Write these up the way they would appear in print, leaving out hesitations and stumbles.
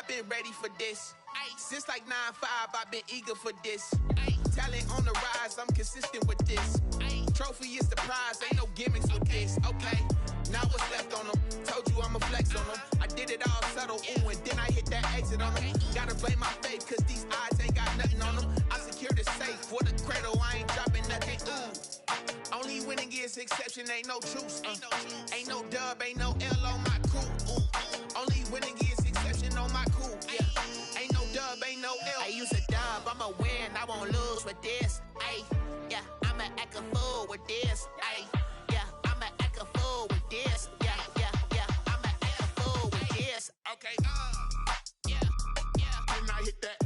I've been ready for this. Since like 9-5, I've been eager for this. Talent on the rise, I'm consistent with this. Trophy is the prize, ain't no gimmicks with this. Okay, now what's left on them? Told you I'ma flex on them. I did it all subtle, ooh, and then I hit that exit on them. Gotta blame my faith, cause these odds ain't got nothing on them. I secure the safe for the cradle, I ain't dropping nothing, ooh. Only winning is exception, ain't no truce. Ain't no dub, ain't no L on my crew. Only winning is exception on my crew. Yeah. Ain't no dub, ain't no L. I use a dub, I'ma win, I won't lose with this. Ay, yeah, I'ma act a fool with this. Ay, yeah, I'ma act a fool with this. Yeah, yeah, yeah, I'ma act a fool with this. Okay, yeah, yeah. Then I hit that.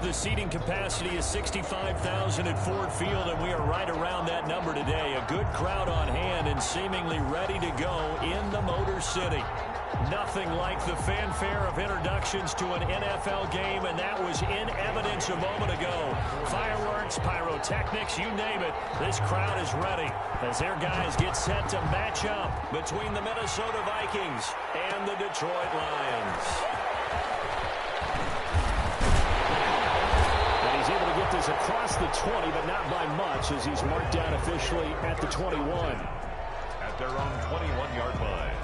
The seating capacity is 65,000 at Ford Field, and we are right around that number today. A good crowd on hand and seemingly ready to go in the Motor City. Nothing like the fanfare of introductions to an NFL game, and that was in evidence a moment ago. Fireworks, pyrotechnics, you name it. This crowd is ready as their guys get set to match up between the Minnesota Vikings and the Detroit Lions. He's able to get this across the 20, but not by much, as he's marked down officially at the 21. At their own 21-yard line.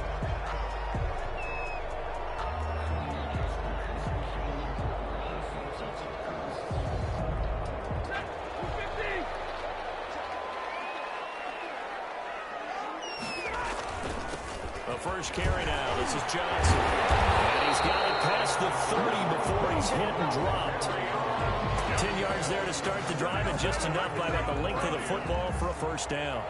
The first carry now. This is Johnson. And he's got it past the 30 before he's hit and dropped. 10 yards there to start the drive, and just enough by about the length of the football for a first down.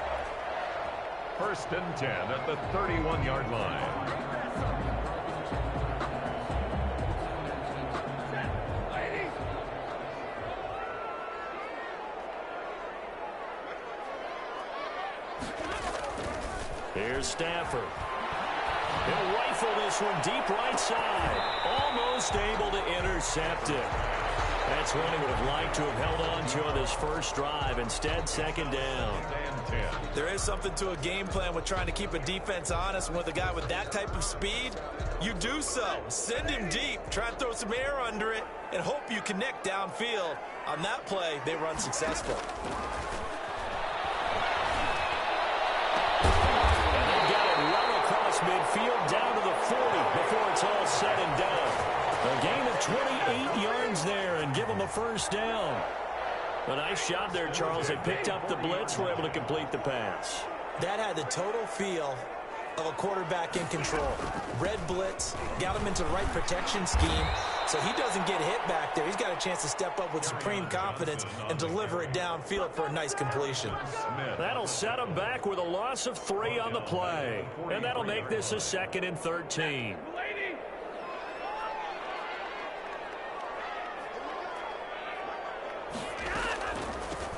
First and 10 at the 31-yard line. Here's Stafford. He'll rifle this one deep right side. Almost able to intercept it. That's one he would have liked to have held on to on this first drive. Instead, second down. There is something to a game plan with trying to keep a defense honest. With a guy with that type of speed, you do so. Send him deep. Try and throw some air under it and hope you connect downfield. On that play, they run successful. And they've got it run across midfield down to the 40 before it's all said and done. A gain of 28 yards there and give them a first down. A nice job there, Charles. They picked up the blitz, were able to complete the pass. That had the total feel of a quarterback in control. Red blitz, got him into the right protection scheme, so he doesn't get hit back there. He's got a chance to step up with supreme confidence and deliver it downfield for a nice completion. That'll set him back with a loss of 3 on the play. And that'll make this a 2nd and 13.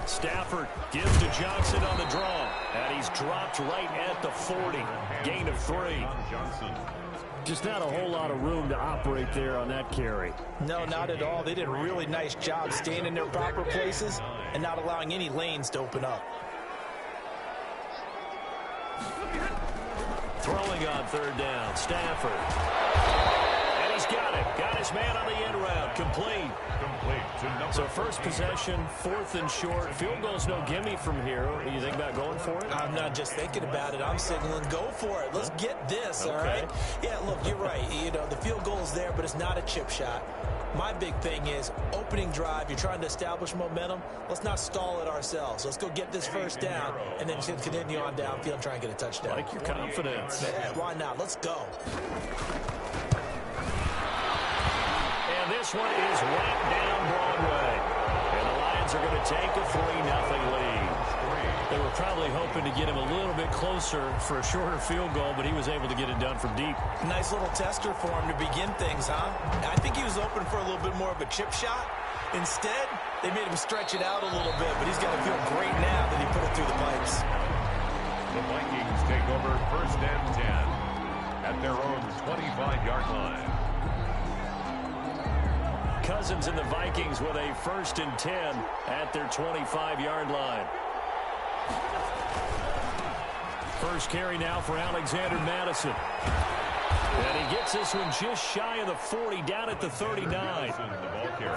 Stafford gives to Johnson on the draw, and he's dropped right at the 40. Gain of 3. Just not a whole lot of room to operate there on that carry. No, not at all. They did a really nice job staying in their proper places and not allowing any lanes to open up. Throwing on third down, Stafford. And he's got it. Got his man on the end route. Complete. So first possession, 4th and short. Field goal's no gimme from here. What do you think about going for it? I'm not just thinking about it. I'm signaling go for it. Let's get this, all right? Yeah, look, you're right. You know, the field goal is there, but it's not a chip shot. My big thing is opening drive. You're trying to establish momentum. Let's not stall it ourselves. Let's go get this first down and then continue on downfield and try and get a touchdown. Like your confidence. Yeah, why not? Let's go. And this one is right down Broadway. And the Lions are going to take a 3-0 lead. They were probably hoping to get him a little bit closer for a shorter field goal, but he was able to get it done from deep. Nice little tester for him to begin things, huh? I think he was open for a little bit more of a chip shot. Instead, they made him stretch it out a little bit, but he's got to feel great now that he put it through the pipes. The Vikings take over 1st and 10 at their own 25-yard line. Cousins and the Vikings with a 1st and 10 at their 25-yard line. First carry now for Alexander Madison. And he gets this one just shy of the 40, down at the 39.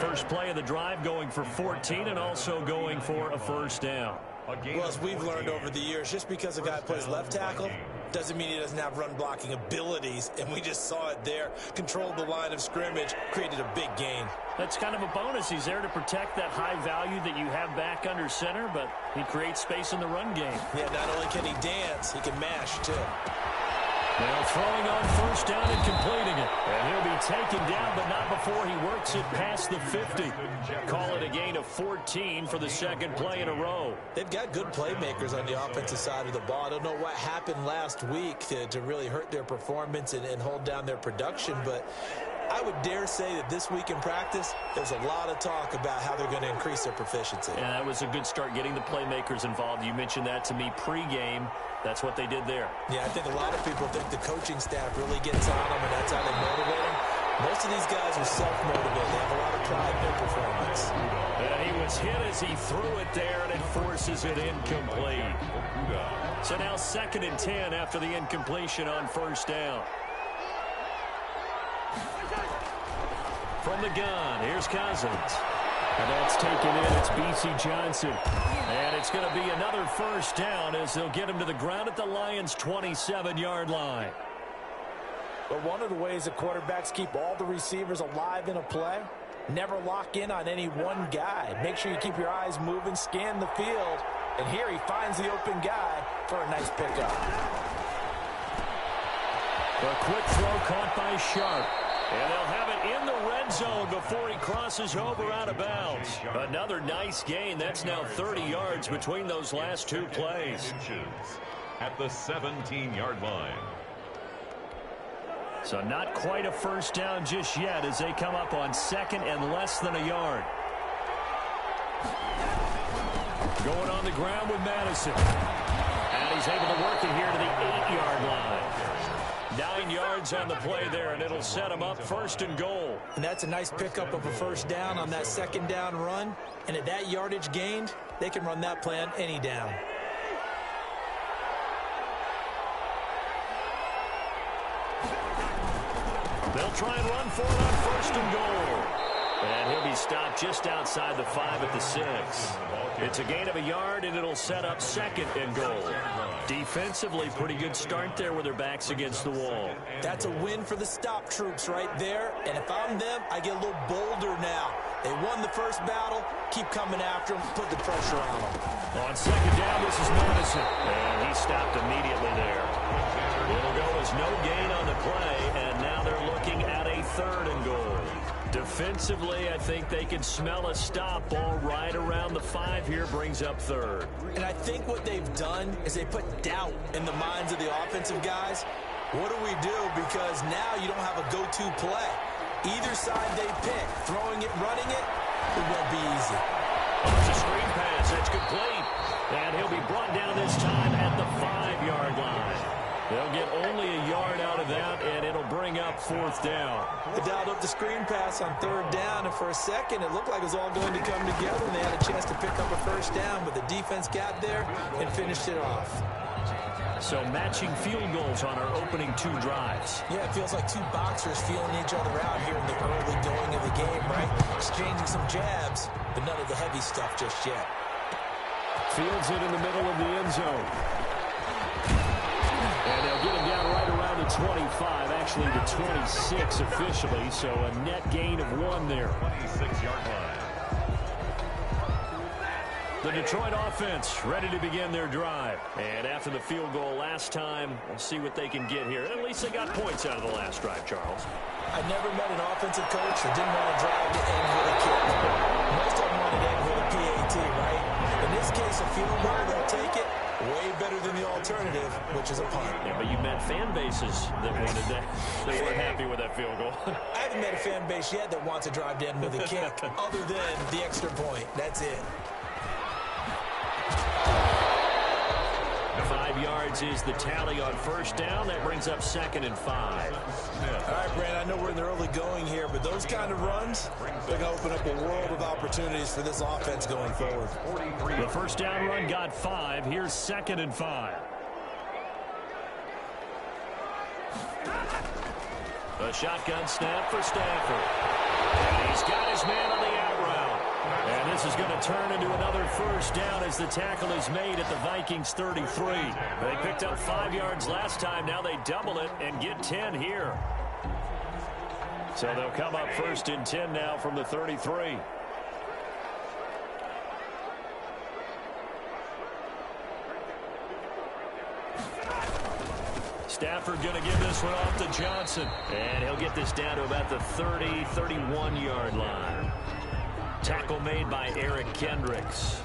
First play of the drive, going for 14 and also going for a first down. Well, as we've learned over the years, just because a guy plays left tackle doesn't mean he doesn't have run-blocking abilities, and we just saw it there. Controlled the line of scrimmage, created a big gain. That's kind of a bonus. He's there to protect that high value that you have back under center, but he creates space in the run game. Yeah, not only can he dance, he can mash, too. Now throwing on first down and completing it. And he'll be taken down, but not before he works it past the 50. Call it a gain of 14 for the second play in a row. They've got good playmakers on the offensive side of the ball. I don't know what happened last week to really hurt their performance and hold down their production, but I would dare say that this week in practice, there's a lot of talk about how they're going to increase their proficiency. And that was a good start, getting the playmakers involved. You mentioned that to me pregame. That's what they did there. Yeah, I think a lot of people think the coaching staff really gets on them, and that's how they motivate them. Most of these guys are self-motivated. They have a lot of pride in their performance. And he was hit as he threw it there, and it forces it incomplete. So now 2nd and 10 after the incompletion on first down. From the gun, here's Cousins. And that's taken in. It's B.C. Johnson. And it's going to be another first down as they'll get him to the ground at the Lions' 27-yard line. But one of the ways that quarterbacks keep all the receivers alive in a play, never lock in on any one guy. Make sure you keep your eyes moving, scan the field. And here he finds the open guy for a nice pickup. A quick throw caught by Sharp. And they'll have it in the red zone before he crosses over out of bounds. Another nice gain. That's now 30 yards between those last two plays. At the 17-yard line. So not quite a first down just yet as they come up on 2nd and less than a yard. Going on the ground with Madison. And he's able to work it here to the 8-yard line. 9 yards on the play there, and it'll set him up 1st and goal. And that's a nice pickup of a first down on that 2nd down run. And at that yardage gained, they can run that play on any down. They'll try and run for it on 1st and goal. And he'll be stopped just outside the 5 at the 6. It's a gain of a yard, and it'll set up 2nd and goal. Defensively, pretty good start there with their backs against the wall. That's a win for the stop troops right there. And if I'm them, I get a little bolder now. They won the first battle. Keep coming after them. Put the pressure on them. On 2nd down, this is Madison. And he stopped immediately there. It'll go as no gain on the play, and now they're looking at a 3rd and goal. Defensively, I think they can smell a stop. Ball right around the 5 here, brings up 3rd. And I think what they've done is they put doubt in the minds of the offensive guys. What do we do? Because now you don't have a go-to play. Either side they pick, throwing it, running it, it won't be easy. It's a screen pass. That's complete. And he'll be brought down this time at the 5-yard line. They'll get only a yard out of that, and it'll bring up 4th down. They dialed up the screen pass on 3rd down, and for a second, it looked like it was all going to come together, and they had a chance to pick up a first down, but the defense got there and finished it off. So matching field goals on our opening 2 drives. Yeah, it feels like 2 boxers feeling each other out here in the early going of the game, right? Exchanging some jabs, but none of the heavy stuff just yet. Fields it in the middle of the end zone. And they'll get him down right around the 25, actually the 26 officially, so a net gain of 1 there. 26-yard line. The Detroit offense ready to begin their drive. And after the field goal last time, we'll see what they can get here. At least they got points out of the last drive, Charles. I never met an offensive coach that didn't want to drive to end with a kick. Most of them want to end with a PAT, right? In this case, a field goal, they'll take it. Way better than the alternative, which is a punt. Yeah, but you met fan bases that wanted that. They weren't happy with that field goal. I haven't met a fan base yet that wants to drive to end with a kick, other than the extra point. That's it. 5 yards is the tally on first down. That brings up 2nd and 5. All right, Brand, I know we're in the early going here, but those kind of runs, they're going to open up a world of opportunities for this offense going forward. The first down run got 5. Here's 2nd and 5. A shotgun snap for Stafford. And he's got his man on the out route. And this is going to turn into another first down as the tackle is made at the Vikings 33. They picked up 5 yards last time. Now they double it and get 10 here. So they'll come up 1st and 10 now from the 33. Stafford going to give this one off to Johnson. And he'll get this down to about the 30, 31-yard line. Tackle made by Eric Kendricks.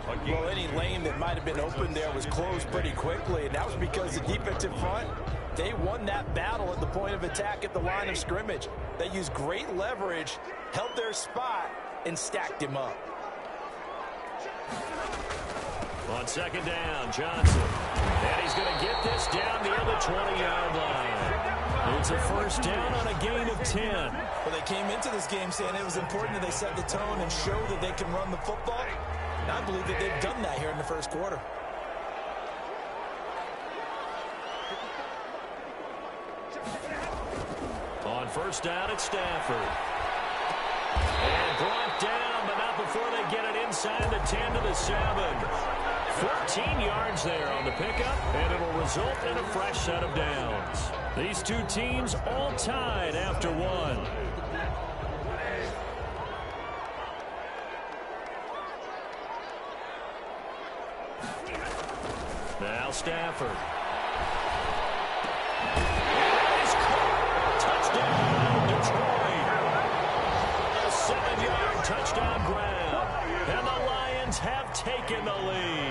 Well, any lane that might have been open there was closed pretty quickly, and that was because the defensive front, they won that battle at the point of attack at the line of scrimmage. They used great leverage, held their spot, and stacked him up. On 2nd down, Johnson. And he's going to get this down near the 20-yard line. It's a first down on a gain of 10. Well, they came into this game saying it was important that they set the tone and show that they can run the football. And I believe that they've done that here in the first quarter. On first down, it's Stafford. And brought down, but not before they get it inside the 10 to the 7. 14 yards there on the pickup, and it'll result in a fresh set of downs. These two teams all tied after 1. Now Stafford. Touchdown, Detroit. A 7-yard touchdown grab. And the Lions have taken the lead.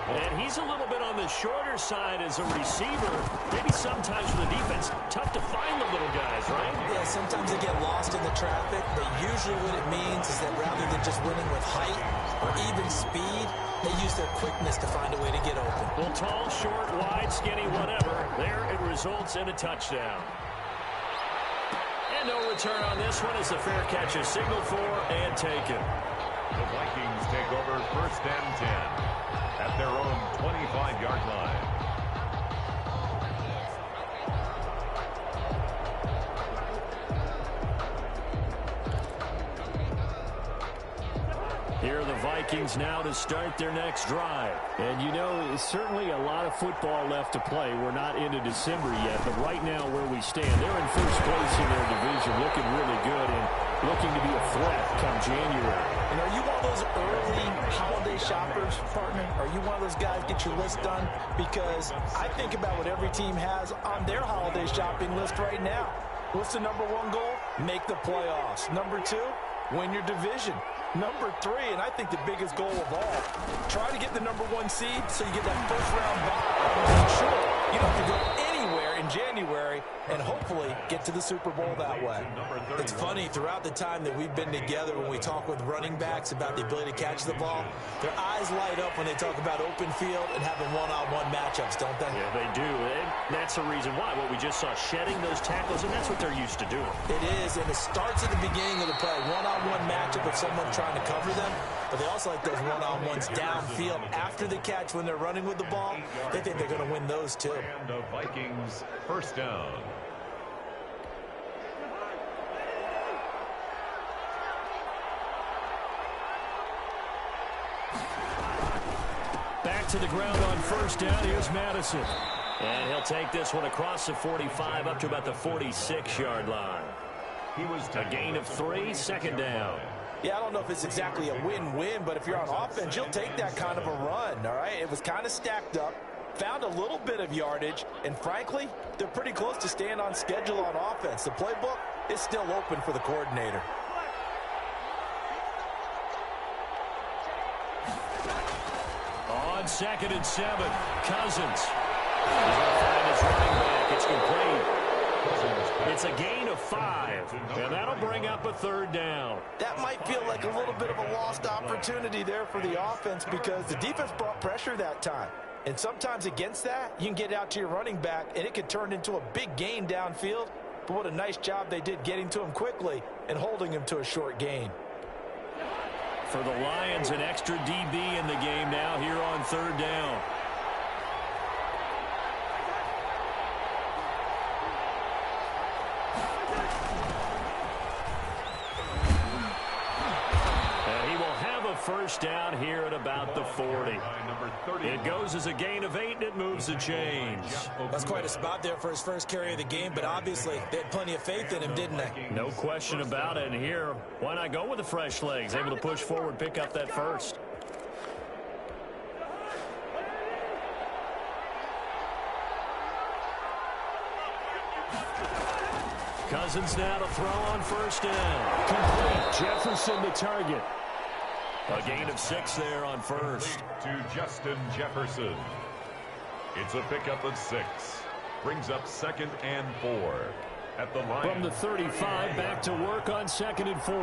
And he's a little bit on the shorter side as a receiver. Maybe sometimes for the defense, tough to find the little guys, right? Yeah, sometimes they get lost in the traffic, but usually what it means is that rather than just winning with height or even speed, they use their quickness to find a way to get open. Well, tall, short, wide, skinny, whatever. There it results in a touchdown. And no return on this one as the fair catch is signaled for and taken. The Vikings take over 1st and 10 at their own 25-yard line. Here are the Vikings now to start their next drive. And you know, there's certainly a lot of football left to play. We're not into December yet, but right now where we stand, they're in first place in their division, looking really good and looking to be a threat come January. And are you one of those early holiday shoppers, partner? Are you one of those guys get your list done? Because I think about what every team has on their holiday shopping list right now. What's the number 1 goal? Make the playoffs. Number 2, win your division. Number 3, and I think the biggest goal of all, try to get the number 1 seed so you get that first round bye. Sure, you don't have to go anywhere in January and hopefully get to the Super Bowl that way. It's funny, throughout the time that we've been together, when we talk with running backs about the ability to catch the ball, their eyes light up when they talk about open field and having one-on-one matchups, don't they? Yeah, they do. And that's the reason why. What we just saw, shedding those tackles, and that's what they're used to doing. It is, and it starts at the beginning of the play. One-on-one matchup with someone trying to cover them, but they also like those one-on-ones downfield after the catch when they're running with the ball. They think they're going to win those too. And the Vikings first down. Back to the ground on first down. Here's Madison. And he'll take this one across the 45 up to about the 46-yard line. A gain of 3, second down. Yeah, I don't know if it's exactly a win-win, but if you're on offense, you'll take that kind of a run, all right? It was kind of stacked up, found a little bit of yardage, and frankly, they're pretty close to staying on schedule on offense. The playbook is still open for the coordinator. On 2nd and 7, Cousins. He's going to find his running back. It's complete. It's a gain of 5, and that'll bring up a 3rd down. That might feel like a little bit of a lost opportunity there for the offense because the defense brought pressure that time. And sometimes against that, you can get out to your running back, and it could turn into a big gain downfield. But what a nice job they did getting to him quickly and holding him to a short gain. For the Lions, an extra DB in the game now here on 3rd down. First down here at about the 40. It goes as a gain of 8, and it moves the change. That's quite a spot there for his first carry of the game, but obviously they had plenty of faith in him, didn't they? No question about it. And here, why not go with the fresh legs? Able to push forward, pick up that first. Cousins now to throw on first down. Complete. Jefferson the target. A gain of 6 there on first. To Justin Jefferson. It's a pickup of 6. Brings up 2nd and 4 at the line. From the 35 back to work on 2nd and 4.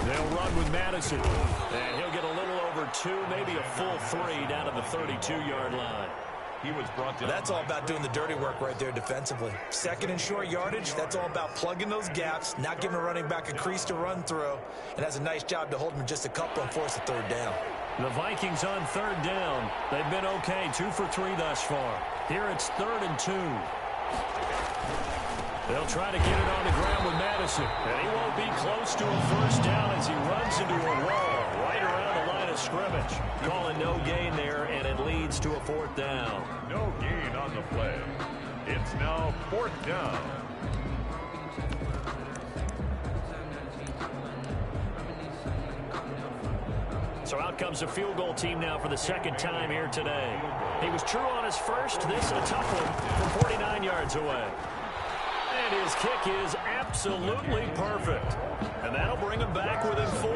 They'll run with Madison. And he'll get a little over 2, maybe a full 3 down to the 32-yard line. He was brought down. That's all about doing the dirty work right there defensively. 2nd and short yardage, that's all about plugging those gaps, not giving a running back a crease to run through, and has a nice job to hold him just a couple and force a 3rd down. The Vikings on 3rd down. They've been okay, 2 for 3 thus far. Here it's 3rd and 2. They'll try to get it on the ground with Madison, and he won't be close to a first down as he runs into a wall right around the line of scrimmage. Calling no gain there, and it leads to a 4th down. No gain on the play. It's now 4th down. So out comes a field goal team now for the 2nd time here today. He was true on his first. This a tough one from 49 yards away. And his kick is absolutely perfect. And that'll bring him back within 4.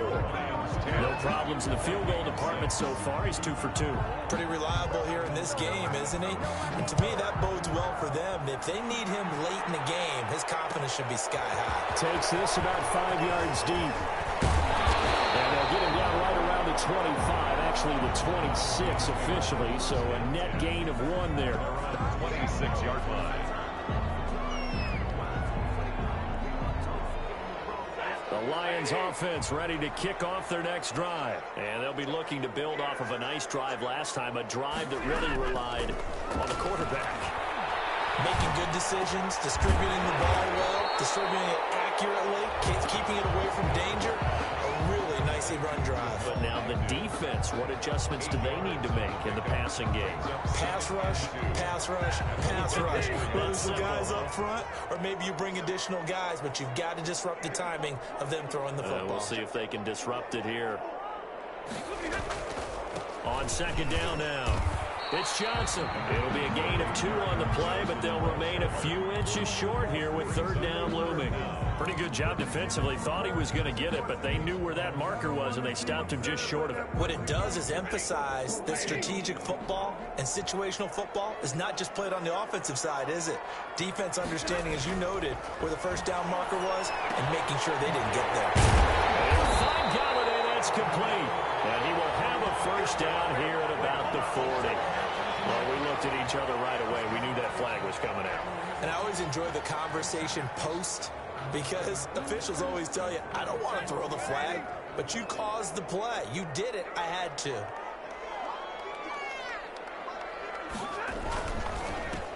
No problems in the field goal department so far. He's 2 for 2. Pretty reliable here in this game, isn't he? And to me, that bodes well for them. If they need him late in the game, his confidence should be sky high. Takes this about 5 yards deep. And they'll get him down right around the 25, actually the 26 officially, so a net gain of 1 there. 26-yard line. The Lions offense ready to kick off their next drive. And they'll be looking to build off of a nice drive last time, a drive that really relied on the quarterback. Making good decisions, distributing the ball well, distributing it accurately, keeping it away from danger. A really nicely run drive. But now the defense, what adjustments do they need to make in the passing game? Pass rush, pass rush, pass rush. Whether it's the guys up front or maybe you bring additional guys, but you've got to disrupt the timing of them throwing the football. We'll see if they can disrupt it here. On 2nd down now. It's Johnson. It'll be a gain of 2 on the play, but they'll remain a few inches short here with 3rd down looming. Pretty good job defensively. Thought he was going to get it, but they knew where that marker was, and they stopped him just short of it. What it does is emphasize that strategic football and situational football is not just played on the offensive side, is it? Defense understanding, as you noted, where the 1st down marker was and making sure they didn't get there. And find Galladay, that's complete. And he will have a 1st down here at about the 40. Well, we looked at each other right away. We knew that flag was coming out. And I always enjoy the conversation post because officials always tell you, I don't want to throw the flag, but you caused the play. You did it. I had to.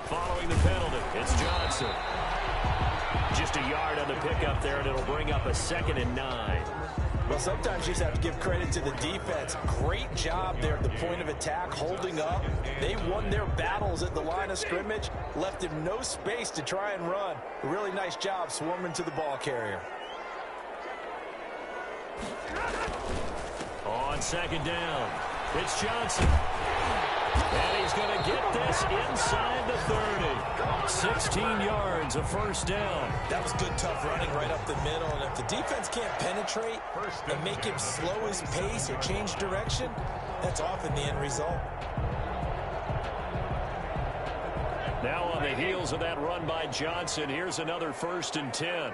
Following the penalty, it's Johnson. Just a yard on the pickup there, and it'll bring up a 2nd and 9. Well, sometimes you just have to give credit to the defense. Great job there at the point of attack, holding up. They won their battles at the line of scrimmage, left him no space to try and run. A really nice job swarming to the ball carrier. On second down, it's Johnson. And he's going to get this inside the 30. 16 yards, a first down. That was good, tough running right up the middle. And if the defense can't penetrate and make him slow his pace or change direction, that's often the end result. Now on the heels of that run by Johnson, here's another 1st and 10.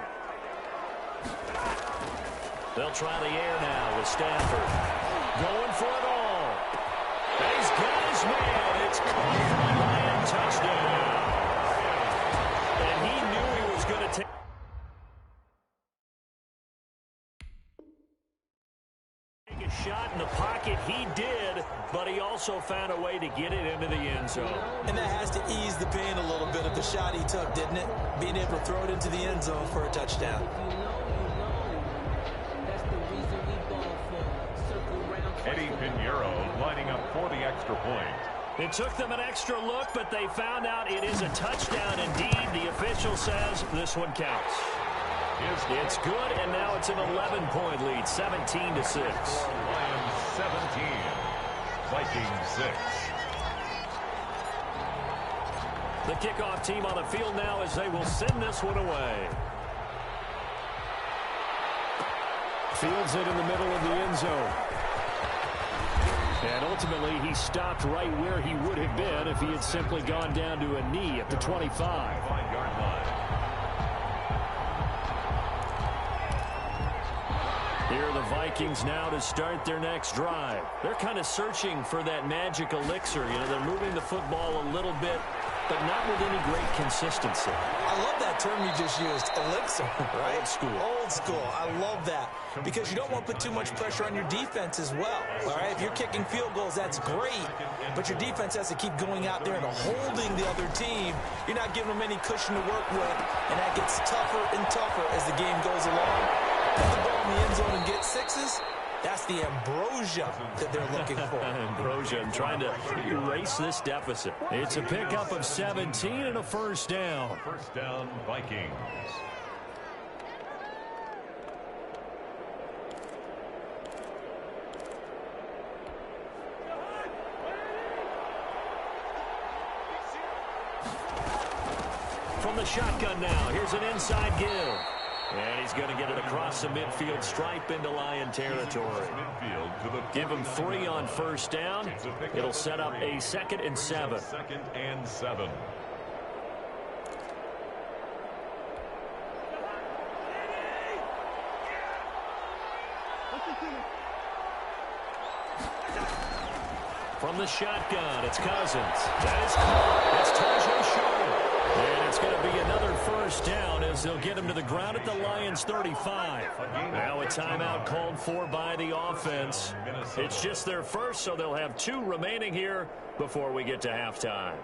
They'll try the air now with Stafford. Going for it all. And he's got his man. It's caught for a Lion touchdown. And he knew he was going to take a shot in the pocket. He did, but he also found a way to get it into the end zone. And that has to ease the pain a little bit of the shot he took, didn't it? Being able to throw it into the end zone for a touchdown. Eddie Pinheiro lining up for the extra point. It took them an extra look, but they found out it is a touchdown indeed. The official says this one counts. It's good, and now it's an 11-point lead, 17-6. Lions 17, Vikings 6. The kickoff team on the field now as they will send this one away. Fields it in the middle of the end zone. And ultimately, he stopped right where he would have been if he had simply gone down to a knee at the 25. 5-yard line. Here are the Vikings now to start their next drive. They're kind of searching for that magic elixir. You know, they're moving the football a little bit, but not with any great consistency. I love that term you just used, elixir, right? Old school. Old school. I love that because you don't want to put too much pressure on your defense as well. All right, if you're kicking field goals, that's great, but your defense has to keep going out there and holding the other team. You're not giving them any cushion to work with, and that gets tougher and tougher as the game goes along. Put the ball in the end zone and get sixes. That's the ambrosia that they're looking for. Ambrosia and trying to erase this deficit. It's a pickup of 17 and a first down. First down, Vikings. From the shotgun now, here's an inside give. And he's going to get it across the midfield stripe into Lion territory. Give him 3 on first down. It'll set up a 2nd and 7. 2nd and 7. From the shotgun, it's Cousins. That is caught. It's Tajay Short. And it's going to be another first down as they'll get him to the ground at the Lions' 35. Now a timeout called for by the offense. It's just their first, so they'll have 2 remaining here before we get to halftime.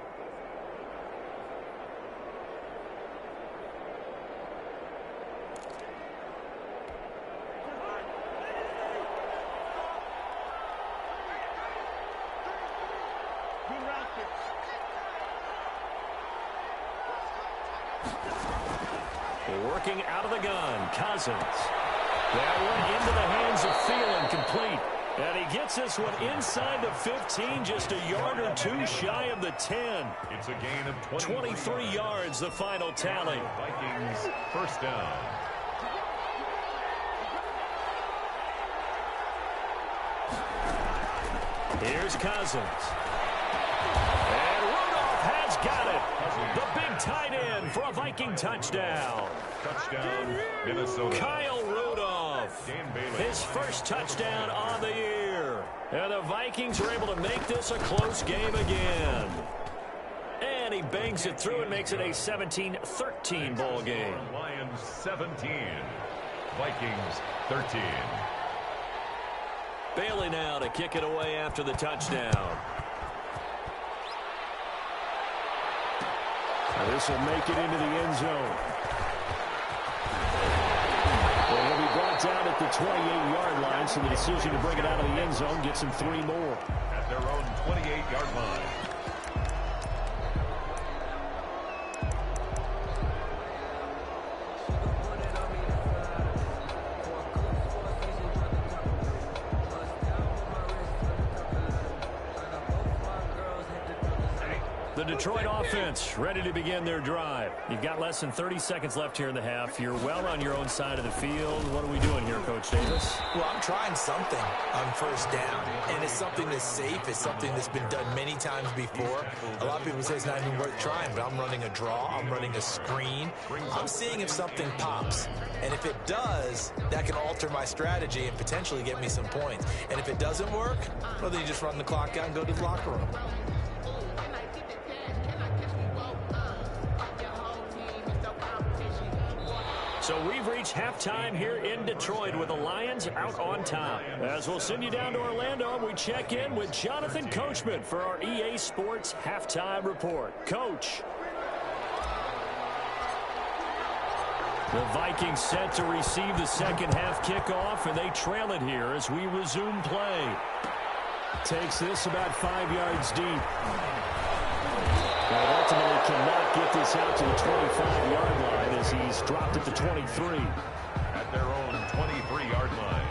Working out of the gun, Cousins. That one into the hands of Thielen, complete. And he gets this one inside the 15, just a yard or 2 shy of the 10. It's a gain of 23 yards, the final tally. Vikings first down. Here's Cousins. And Rudolph has got it. The big tight end for a Viking touchdown. Touchdown, Minnesota. Kyle Rudolph. His first touchdown on the year. And the Vikings are able to make this a close game again. And he bangs it through and makes it a 17-13 ball game. Lions 17, Vikings 13. Bailey now to kick it away after the touchdown. This will make it into the end zone. And he'll be brought down to at the 28-yard line, so the decision to bring it out of the end zone gets them 3 more. At their own 28-yard line. The Detroit offense ready to begin their drive. You've got less than 30 seconds left here in the half. You're well on your own side of the field. What are we doing here, Coach Davis? Well, I'm trying something on first down, and it's something that's safe. It's something that's been done many times before. A lot of people say it's not even worth trying, but I'm running a draw. I'm running a screen. I'm seeing if something pops, and if it does, that can alter my strategy and potentially get me some points. And if it doesn't work, well, then you just run the clock out and go to the locker room. So we've reached halftime here in Detroit with the Lions out on top. As we'll send you down to Orlando, we check in with Jonathan Coachman for our EA Sports Halftime Report. Coach. The Vikings set to receive the second half kickoff, and they trail it here as we resume play. Takes this about 5 yards deep. But ultimately cannot get this out to the 25-yard line as he's dropped at the 23. At their own 23-yard line.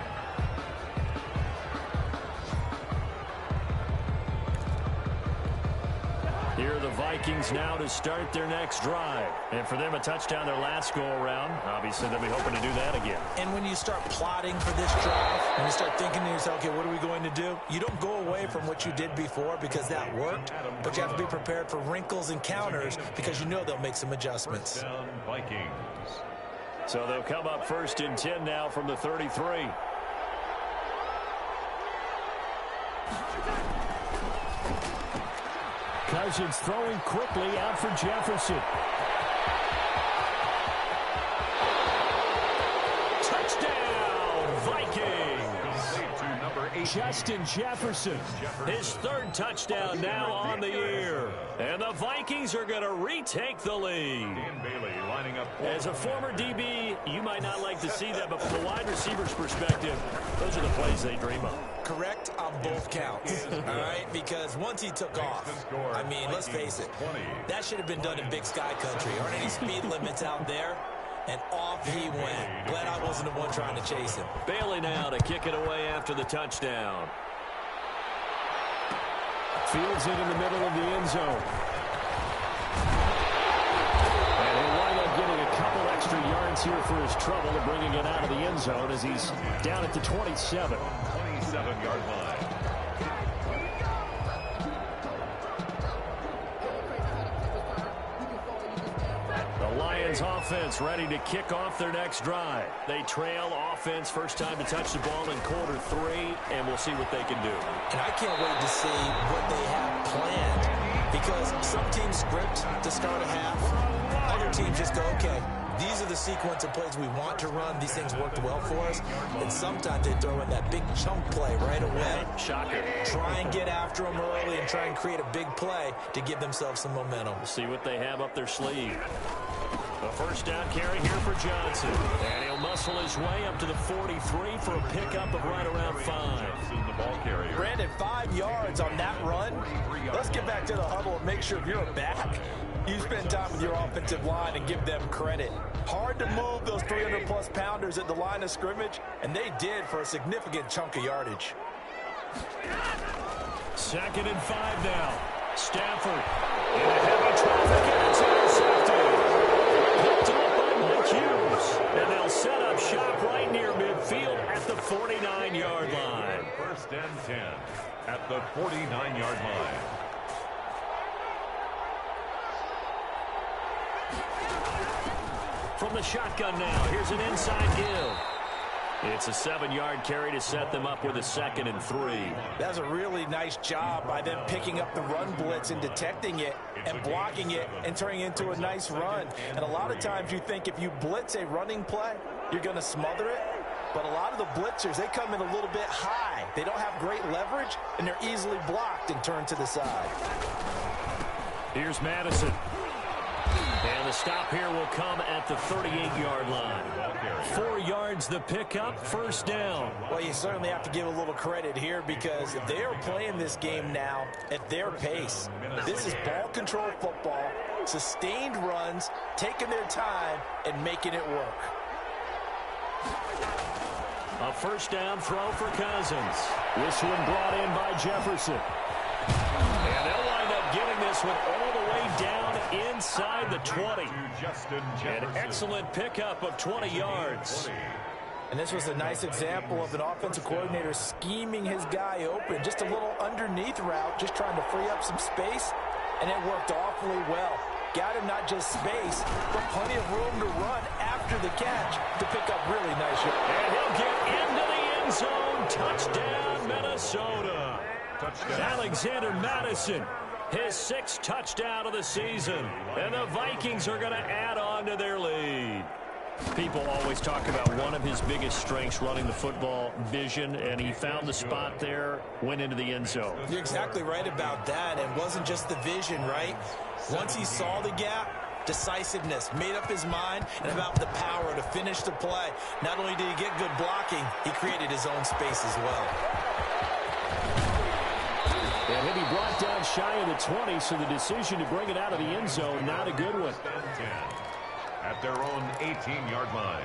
Here are the Vikings now to start their next drive. And for them, a touchdown their last go-around. Obviously, they'll be hoping to do that again. And when you start plotting for this drive, when you start thinking to yourself, okay, what are we going to do? You don't go away from what you did before because that worked, but you have to be prepared for wrinkles and counters because you know they'll make some adjustments. First down, Vikings. So they'll come up 1st and 10 now from the 33. Cousins throwing quickly out for Jefferson. Touchdown, Vikings! Justin Jefferson, his 3rd touchdown now on the year. And the Vikings are going to retake the lead. As a former DB, you might not like to see that, but from the wide receiver's perspective, those are the plays they dream of. Correct on both counts, all right? Because once he took off, I mean, let's face it, that should have been done in Big Sky Country. Aren't any speed limits out there? And off he went. Glad I wasn't the one trying to chase him. Bailey now to kick it away after the touchdown. Fields it in the middle of the end zone. And he'll wind up getting a couple extra yards here for his trouble and bringing it out of the end zone as he's down at the 27. 27-yard line. Lions offense ready to kick off their next drive. They trail offense, first time to touch the ball in quarter 3, and we'll see what they can do. And I can't wait to see what they have planned because some teams script to start a half. Other teams just go, okay, these are the sequence of plays we want to run. These things worked well for us. And sometimes they throw in that big chunk play right away. Shocker. Try and get after them early and try and create a big play to give themselves some momentum. We'll see what they have up their sleeve. A first down carry here for Johnson. And he'll muscle his way up to the 43 for a pickup of right around 5. Brandon, 5 yards on that run. Let's get back to the huddle and make sure if you're a back, you spend time with your offensive line and give them credit. Hard to move those 300-plus pounders at the line of scrimmage, and they did for a significant chunk of yardage. 2nd and 5 now. Stafford in a heavy traffic, and it's intercepted. Picked up by Mike Hughes. And they'll set up shop right near midfield at the 49-yard line. 1st and 10 at the 49-yard line. From the shotgun now, here's an inside give. It's a 7-yard carry to set them up with a 2nd and 3. That's a really nice job by them picking up the run blitz and detecting it and blocking it and turning it into a nice run. And a lot of times you think if you blitz a running play, you're going to smother it. But a lot of the blitzers, they come in a little bit high. They don't have great leverage, and they're easily blocked and turned to the side. Here's Madison. And the stop here will come at the 38-yard line. 4 yards the pickup, first down. Well, you certainly have to give a little credit here because they are playing this game now at their pace. This is ball control football, sustained runs, taking their time, and making it work. A first down throw for Cousins. This one brought in by Jefferson. And they'll wind up getting this one all the way down inside the 20. An excellent pickup of 20 yards. And this was a nice example of an offensive coordinator scheming his guy open. Just a little underneath route, just trying to free up some space, and it worked awfully well. Got him not just space, but plenty of room to run after the catch to pick up really nice yards. And he'll get into the end zone. Touchdown, Minnesota. Alexander Madison, his 6th touchdown of the season. And the Vikings are going to add on to their lead. People always talk about one of his biggest strengths, running the football, vision, and he found the spot there, went into the end zone. You're exactly right about that. It wasn't just the vision, right? Once he saw the gap, decisiveness, made up his mind, and about the power to finish the play. Not only did he get good blocking, he created his own space as well. And he'll be brought down shy of the 20, so the decision to bring it out of the end zone, not a good one. At their own 18-yard line.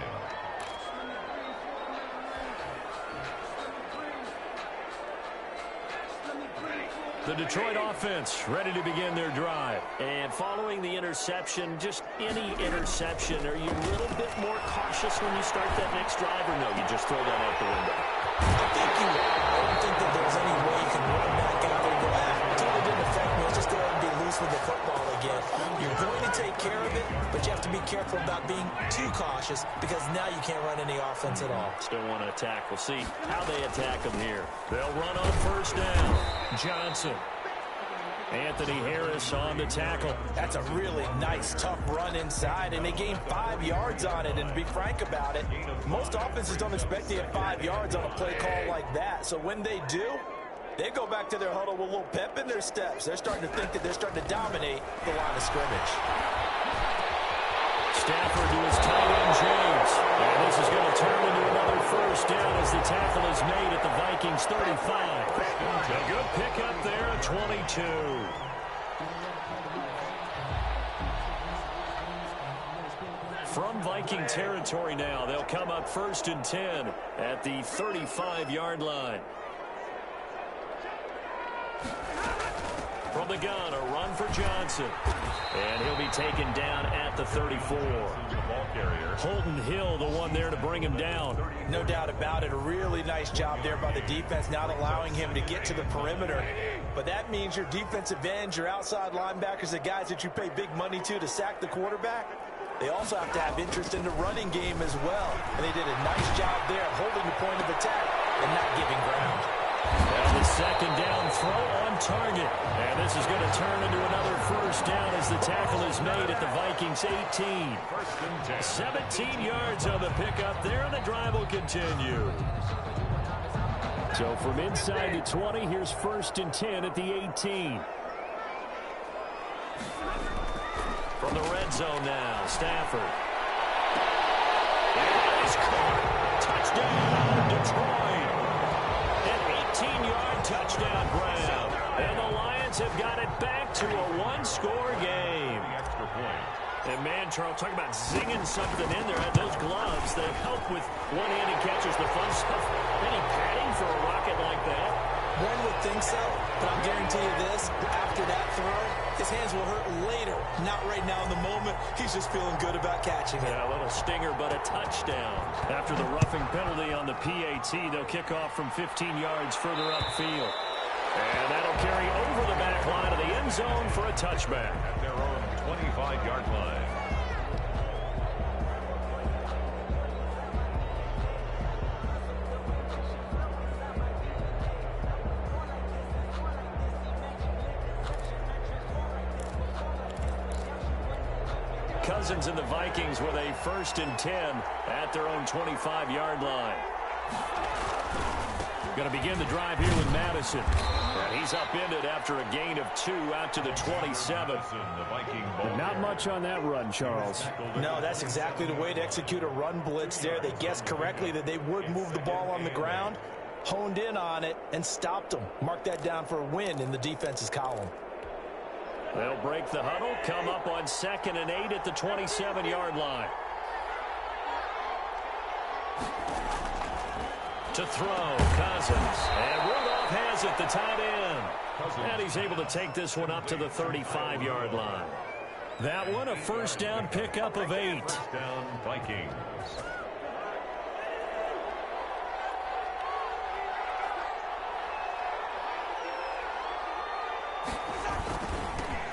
The Detroit offense ready to begin their drive. And following the interception, just any interception, are you a little bit more cautious when you start that next drive, or no, you just throw that out the window? I think you are. I don't think that there's any way you can run back out there and go, it totally didn't affect me. Let's just go ahead and be loose with the football again. You're going to take care of it, but you have to be careful about being too cautious because now you can't run any offense at all. Still want to attack. We'll see how they attack them here. They'll run on first down. Johnson. Anthony Harris on the tackle. That's a really nice, tough run inside, and they gained 5 yards on it. And to be frank about it, most offenses don't expect to get 5 yards on a play call like that. So when they do, they go back to their huddle with a little pep in their steps. They're starting to think that they're starting to dominate the line of scrimmage. Stafford to his tight end, James. And this is going to turn into another first down as the tackle is made at the Vikings 35. A good pickup there at 22. From Viking territory now, they'll come up 1st and 10 at the 35-yard line. From the gun, a run for Johnson. And he'll be taken down at the 34. Holton Hill, the one there to bring him down. No doubt about it. A really nice job there by the defense, not allowing him to get to the perimeter. But that means your defensive ends, your outside linebackers, the guys that you pay big money to sack the quarterback, they also have to have interest in the running game as well. And they did a nice job there holding the point of attack and not giving ground. And the second down throw on target. And this is going to turn into another first down as the tackle is made at the Vikings 18. 17 yards on the pickup there, and the drive will continue. So from inside the 20, here's 1st and 10 at the 18. From the red zone now, Stafford. And he's caught. Touchdown, Detroit. An 18-yard touchdown grab. And the Lions have got it back to a one-score game. Extra point. And man, Charles, talk about zinging something in there. Those gloves, they help with one-handed catches, the fun stuff. Any padding for a rocket like that? One would think so, but I'll guarantee you this, after that throw, his hands will hurt later. Not right now in the moment. He's just feeling good about catching it. Yeah, a little stinger, but a touchdown. After the roughing penalty on the PAT, they'll kick off from 15 yards further upfield. And that'll carry over the back line of the end zone for a touchback. At their own 25-yard line. Cousins and the Vikings with a 1st and 10 at their own 25-yard line. Going to begin the drive here with Madison. And he's upended after a gain of 2 out to the 27. Not much on that run, Charles. No, that's exactly the way to execute a run blitz there. They guessed correctly that they would move the ball on the ground, honed in on it, and stopped them. Mark that down for a win in the defense's column. They'll break the huddle, come up on 2nd and 8 at the 27-yard line. To throw, Cousins. And Rudolph has it, the tight end. And he's able to take this one up to the 35-yard line. That one, a first down pickup of 8. First down, Vikings.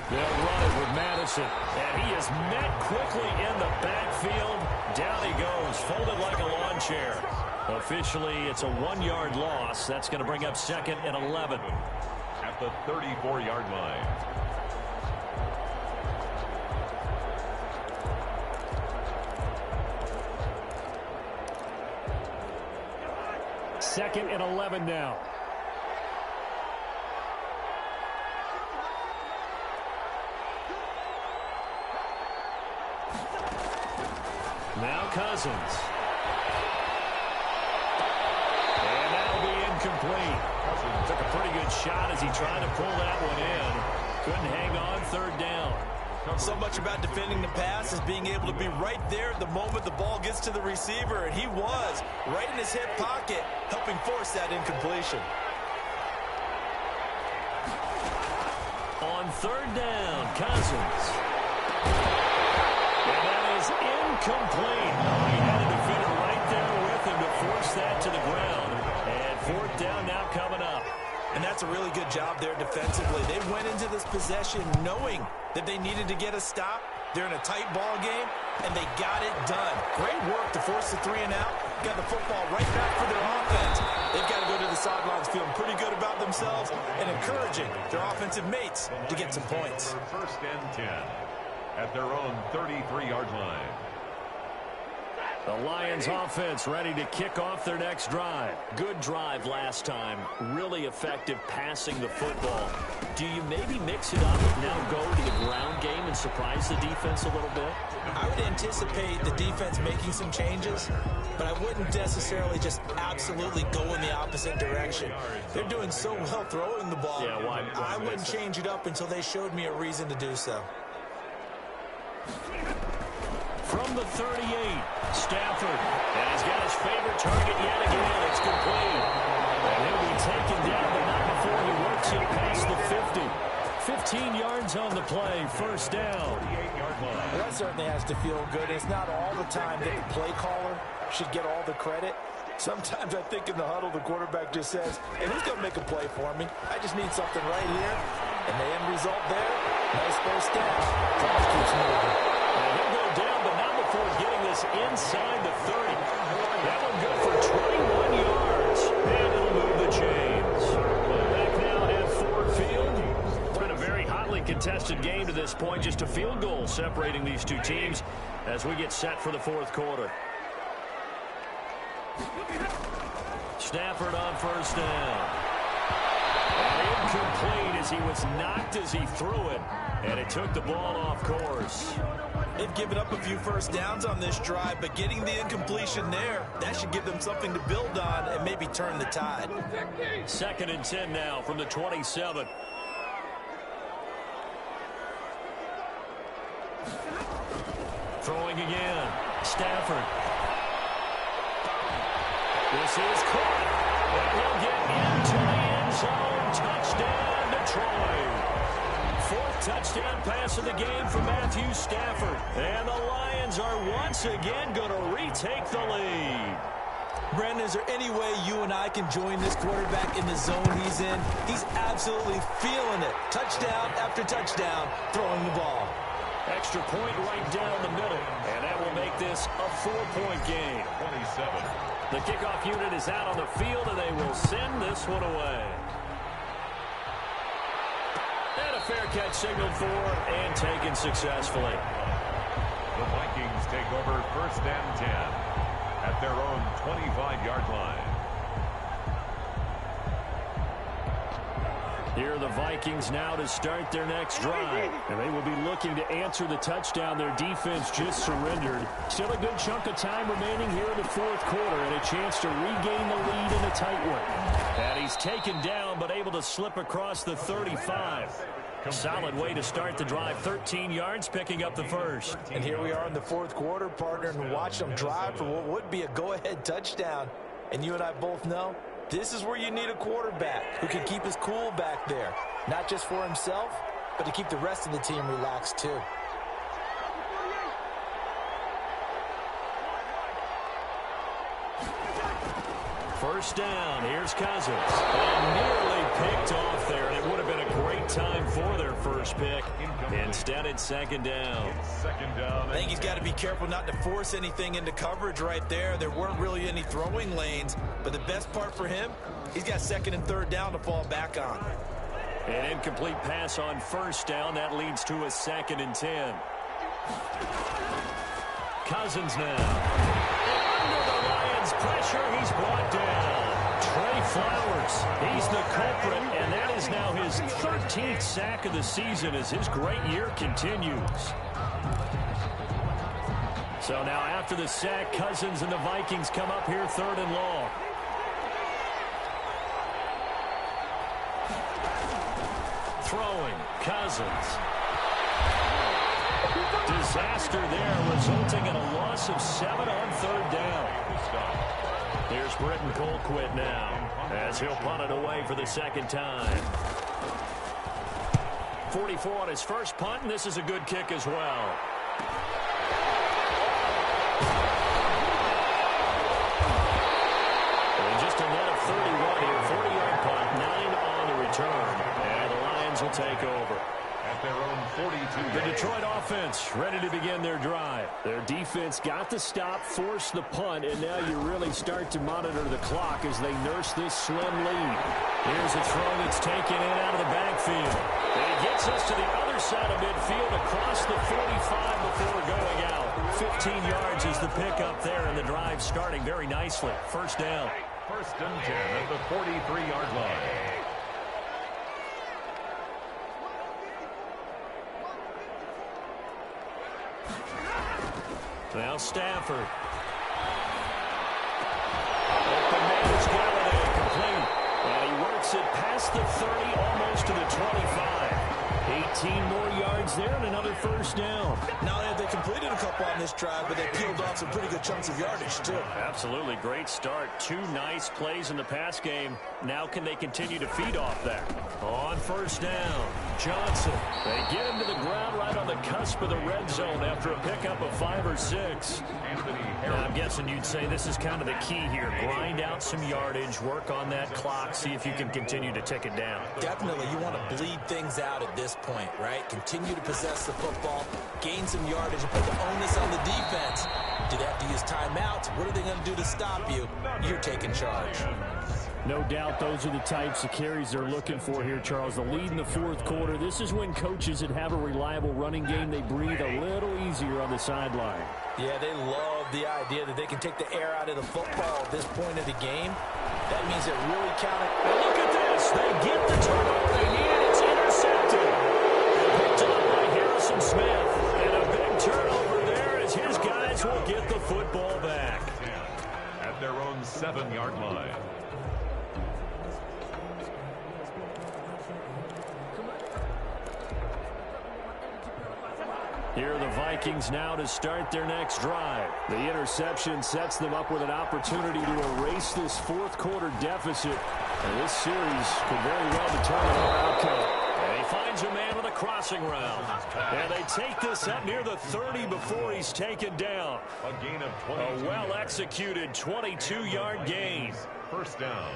They'll run it with Madison. And he is met quickly in the backfield. Down he goes, folded like a lawn chair. Officially, it's a 1-yard loss. That's going to bring up 2nd and 11. At the 34-yard line. Second and 11 now. Now Cousins. And that'll be incomplete. Took a pretty good shot as he tried to pull that one in. Couldn't hang on, 3rd down. So much about defending the pass is being able to be right there at the moment the ball gets to the receiver, and he was right in his hip pocket, helping force that incompletion. On 3rd down, Cousins. And that is incomplete. He had a defender right there with him to force that to the ground. And 4th down now coming up. And that's a really good job there defensively. They went into this possession knowing that they needed to get a stop. They're in a tight ball game, and they got it done. Great work to force the 3 and out. Got the football right back for their offense. They've got to go to the sidelines feeling pretty good about themselves and encouraging their offensive mates to get some points. First and 10 at their own 33-yard line. The Lions offense ready to kick off their next drive. Good drive last time. Really effective passing the football. Do you maybe mix it up and now go to the ground game and surprise the defense a little bit? I would anticipate the defense making some changes, but I wouldn't necessarily just absolutely go in the opposite direction. They're doing so well throwing the ball. Yeah, why? I wouldn't change it up until they showed me a reason to do so. From the 38, Stafford. And he's got his favorite target yet again. It's complete. And he'll be taken down, but not before he works it past the 50. 15 yards on the play, first down. Well, that certainly has to feel good. It's not all the time that the play caller should get all the credit. Sometimes I think in the huddle, the quarterback just says, hey, who's going to make a play for me? I just need something right here. And the end result there, nice first down. Clock keeps moving. And he'll go down, but not before getting this inside the 30. That one good for 21 yards. And it'll move the chains. Back now at Ford Field. It's been a very hotly contested game to this point. Just a field goal separating these two teams as we get set for the 4th quarter. Stafford on first down. And incomplete as he was knocked as he threw it. And it took the ball off course. They've given up a few first downs on this drive, but getting the incompletion there, that should give them something to build on and maybe turn the tide. 2nd and 10 now from the 27. Throwing again. Stafford. This is caught. And he'll get into the end zone. Touchdown, Detroit. 4th touchdown pass of the game for Matthew Stafford. And the Lions are once again going to retake the lead. Brandon, is there any way you and I can join this quarterback in the zone he's in? He's absolutely feeling it. Touchdown after touchdown, throwing the ball. Extra point right down the middle. And that will make this a 4-point game. 27. The kickoff unit is out on the field, and they will send this one away. And a fair catch signaled for and taken successfully. The Vikings take over first and 10 at at their own 25-yard line. Here are the Vikings now to start their next drive. And they will be looking to answer the touchdown their defense just surrendered. Still a good chunk of time remaining here in the fourth quarter and a chance to regain the lead in a tight one. And he's taken down but able to slip across the 35. Solid way to start the drive. 13 yards, picking up the first. And here we are in the fourth quarter, partner, and watch them drive for what would be a go-ahead touchdown. And you and I both know this is where you need a quarterback who can keep his cool back there. Not just for himself, but to keep the rest of the team relaxed too. First down, here's Cousins. And nearly picked off there. It would have been a great time for their first pick. Instead, it's second down. I think he's got to be careful not to force anything into coverage right there. There weren't really any throwing lanes. But the best part for him, he's got second and third down to fall back on. An incomplete pass on first down. That leads to a 2nd and 10. Cousins now. Pressure, he's brought down. Trey Flowers, he's the culprit, and that is now his 13th sack of the season as his great year continues. So now after the sack, Cousins and the Vikings come up here 3rd and long. Throwing, Cousins. Disaster there, resulting in a loss of 7 on 3rd down. Here's Britton Colquitt now, as he'll punt it away for the 2nd time. 44 on his first punt, and this is a good kick as well. And just a net of 31 here, 40-yard punt, 9 on the return, and the Lions will take over. At their own 42. The Detroit offense ready to begin their drive. Their defense got the stop, forced the punt, and now you really start to monitor the clock as they nurse this slim lead. Here's a throw that's taken in out of the backfield. And it gets us to the other side of midfield across the 45 before going out. 15 yards is the pickup there, and the drive starting very nicely. First down. 1st and 10 at the 43-yard line. Now Stafford. Open man is Galladay, complete. And he works it past the 30, almost to the 25. 18 more yards there and another first down. Not only have they completed a couple on this drive, but they peeled off some pretty good chunks of yardage, too. Absolutely. Great start. 2 nice plays in the pass game. Now can they continue to feed off that? On first down, Johnson. They get him to the ground right on the cusp of the red zone after a pickup of 5 or 6. I'm guessing you'd say this is kind of the key here. Grind out some yardage, work on that clock, see if you can continue to tick it down. Definitely. You want to bleed things out at this point, right? Continue to possess the football, gain some yardage, and put the onus on the defense. Do they have to use timeouts? What are they going to do to stop you? You're taking charge. No doubt those are the types of carries they're looking for here, Charles. The lead in the fourth quarter. This is when coaches that have a reliable running game, they breathe a little easier on the sideline. Yeah, they love the idea that they can take the air out of the football at this point of the game. That means it really counted. And look at this. They get the turnover they need. It's intercepted. Picked up by Harrison Smith. And a big turnover there as his guys will get the football back. At their own 7-yard line. Here are the Vikings now to start their next drive. The interception sets them up with an opportunity to erase this fourth quarter deficit. And this series could very well determine our outcome. And he finds a man with a crossing route. And they take this up near the 30 before he's taken down. A gain of 22. A well-executed 22-yard gain. First down.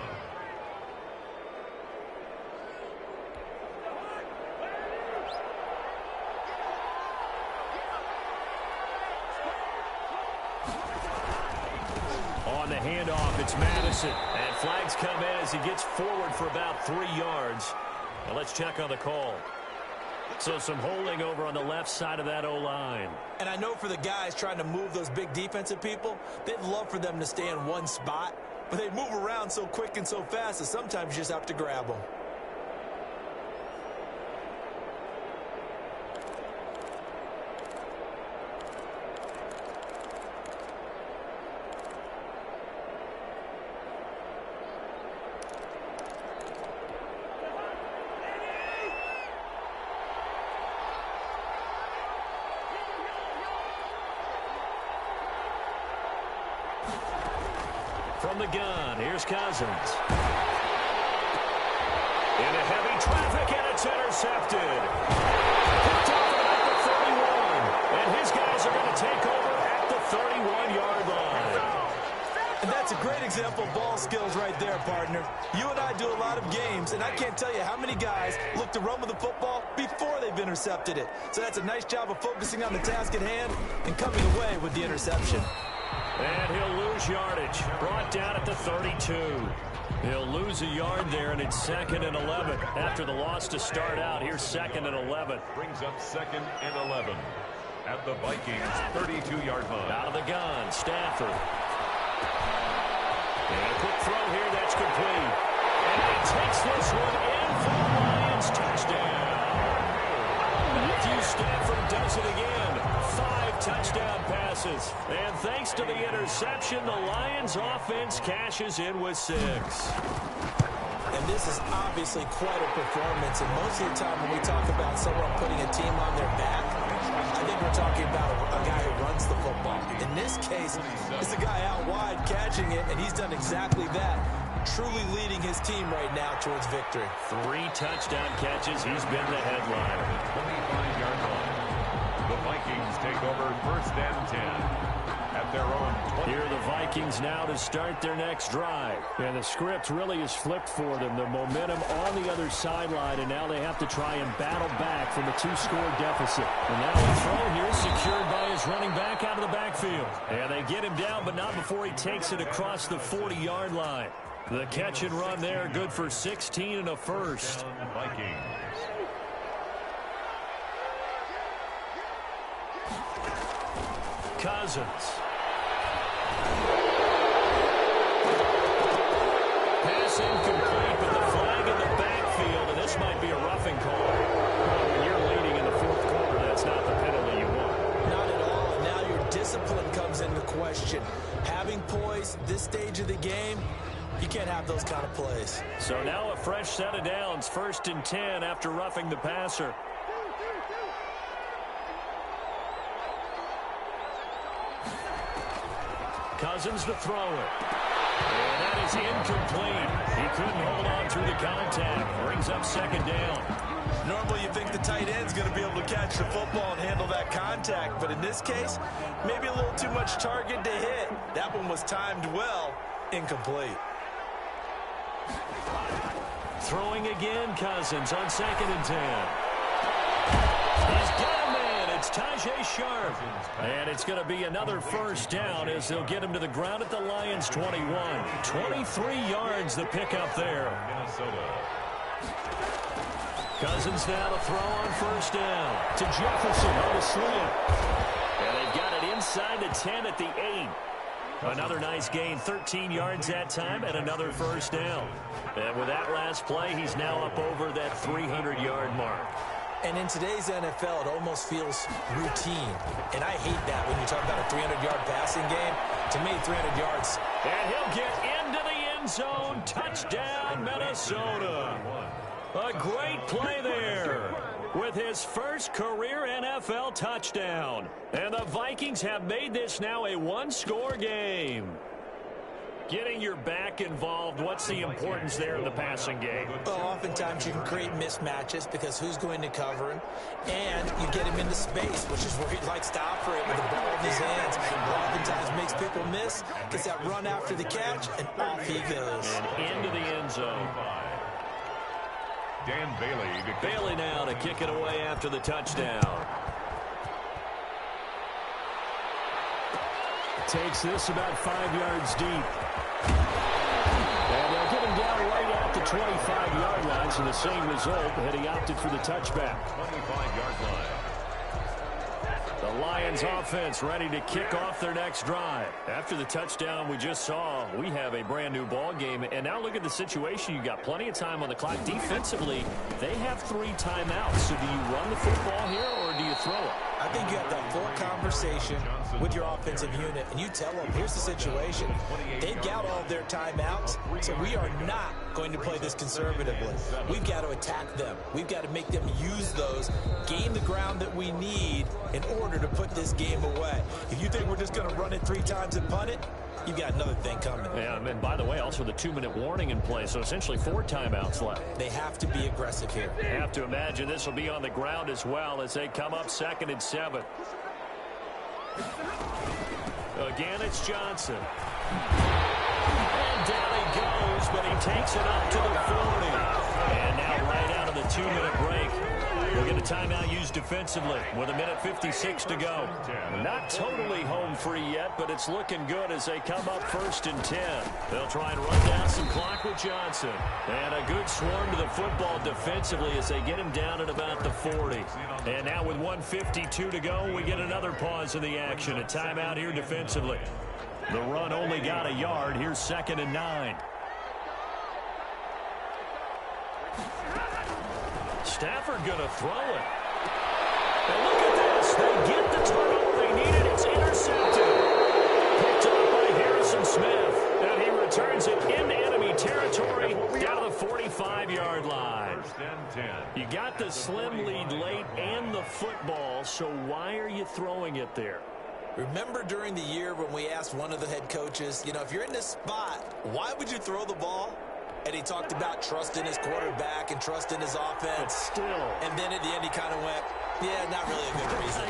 On the handoff, it's Madison. And flags come in as he gets forward for about 3 yards. Now let's check on the call. So some holding over on the left side of that O-line. And I know for the guys trying to move those big defensive people, they'd love for them to stay in one spot, but they move around so quick and so fast that sometimes you just have to grab them. From the gun, here's Cousins. Into heavy traffic, and it's intercepted. Picked off at the 31. And his guys are going to take over at the 31-yard line. And that's a great example of ball skills right there, partner. You and I do a lot of games, and I can't tell you how many guys look to run with the football before they've intercepted it. So that's a nice job of focusing on the task at hand and coming away with the interception. And he'll lose yardage. Brought down at the 32. He'll lose a yard there, and it's 2nd and 11. After the loss to start out, here's 2nd and 11. Brings up 2nd and 11 at the Vikings' 32-yard line. Out of the gun, Stafford. And a quick throw here, that's complete. And he takes this one in for the Lions touchdown. Matthew Stafford does it again. 5 touchdown passes. And thanks to the interception, the Lions offense cashes in with 6. And this is obviously quite a performance. And most of the time when we talk about someone putting a team on their back, I think we're talking about a guy who runs the football. In this case, it's a guy out wide catching it, and he's done exactly that. Truly leading his team right now towards victory. 3 touchdown catches. He's been the headliner. 25-yard line. The Vikings take over 1st and 10 at their own 20. Here are the Vikings now to start their next drive. And the script really is flipped for them. The momentum on the other sideline, and now they have to try and battle back from a 2-score deficit. And now a throw here secured by his running back out of the backfield. And they get him down, but not before he takes it across the 40-yard line. The catch and run there, good for 16 and a first. Vikings. Cousins. Pass incomplete, but the flag in the backfield, and this might be a roughing call. Well, when you're leading in the 4th quarter, that's not the penalty you want. Not at all. And now your discipline comes into question. Having poise this stage of the game, you can't have those kind of plays. So now a fresh set of downs, 1st and 10 after roughing the passer. Cousins to throw it. And that is incomplete. He couldn't hold on through the contact. Brings up 2nd down. Normally you think the tight end's going to be able to catch the football and handle that contact, but in this case, maybe a little too much target to hit. That one was timed well. Incomplete. Throwing again, Cousins on 2nd and 10. He's got a man. It's Tajay Sharp. And it's going to be another 1st down as they'll get him to the ground at the Lions' 21. 23 yards the pickup there. Minnesota. Cousins now to throw on 1st down. To Jefferson on the slant. And they've got it inside the 10 at the 8. Another nice gain, 13 yards that time, and another 1st down. And with that last play, he's now up over that 300-yard mark. And in today's NFL, it almost feels routine. And I hate that when you talk about a 300-yard passing game. To me, 300 yards. And he'll get into the end zone. Touchdown, Minnesota. A great play there with his first career NFL touchdown. And the Vikings have made this now a 1-score game. Getting your back involved, what's the importance there in the passing game? Well, oftentimes you can create mismatches because who's going to cover him, and you get him into space, which is where he likes to operate with the ball in his hands. Oftentimes makes people miss, gets that run after the catch, and off he goes. And into the end zone. Dan Bailey. Bailey now to kick it away after the touchdown. Takes this about 5 yards deep. And they'll get him down right at the 25-yard line, so the same result, had he opted for the touchback. 25 Lions offense ready to kick off their next drive. After the touchdown we just saw, we have a brand new ball game. And now look at the situation. You got plenty of time on the clock. Defensively, they have 3 timeouts. So do you run the football here or do you throw it? I think you have that full conversation with your offensive unit, and you tell them, here's the situation. They've got all their timeouts, so we are not going to play this conservatively. We've got to attack them. We've got to make them use those, gain the ground that we need in order to put this game away. If you think we're just going to run it 3 times and punt it, you've got another thing coming. Yeah, and by the way, also the 2-minute warning in play, so essentially 4 timeouts left. They have to be aggressive here. I have to imagine this will be on the ground as well as they come up 2nd and 7. Again, it's Johnson. And down he goes, but he takes it up to the 40. And now right out of the 2-minute break, we'll get a timeout used defensively with 1:56 to go. Not totally home free yet, but it's looking good as they come up 1st and 10. They'll try and run down some clock with Johnson. And a good swarm to the football defensively as they get him down at about the 40. And now with 1:52 to go, we get another pause in the action. A timeout here defensively. The run only got a yard. Here's 2nd and 9. Stafford going to throw it. And look at this. They get the turnover they needed. It's intercepted. Picked up by Harrison Smith. And he returns it into enemy territory down to the 45-yard line. You got the slim lead late and the football, so why are you throwing it there? Remember during the year when we asked one of the head coaches, you know, if you're in this spot, why would you throw the ball? And he talked about trusting his quarterback and trusting his offense. But still. And then at the end he kind of went, yeah, not really a good reason.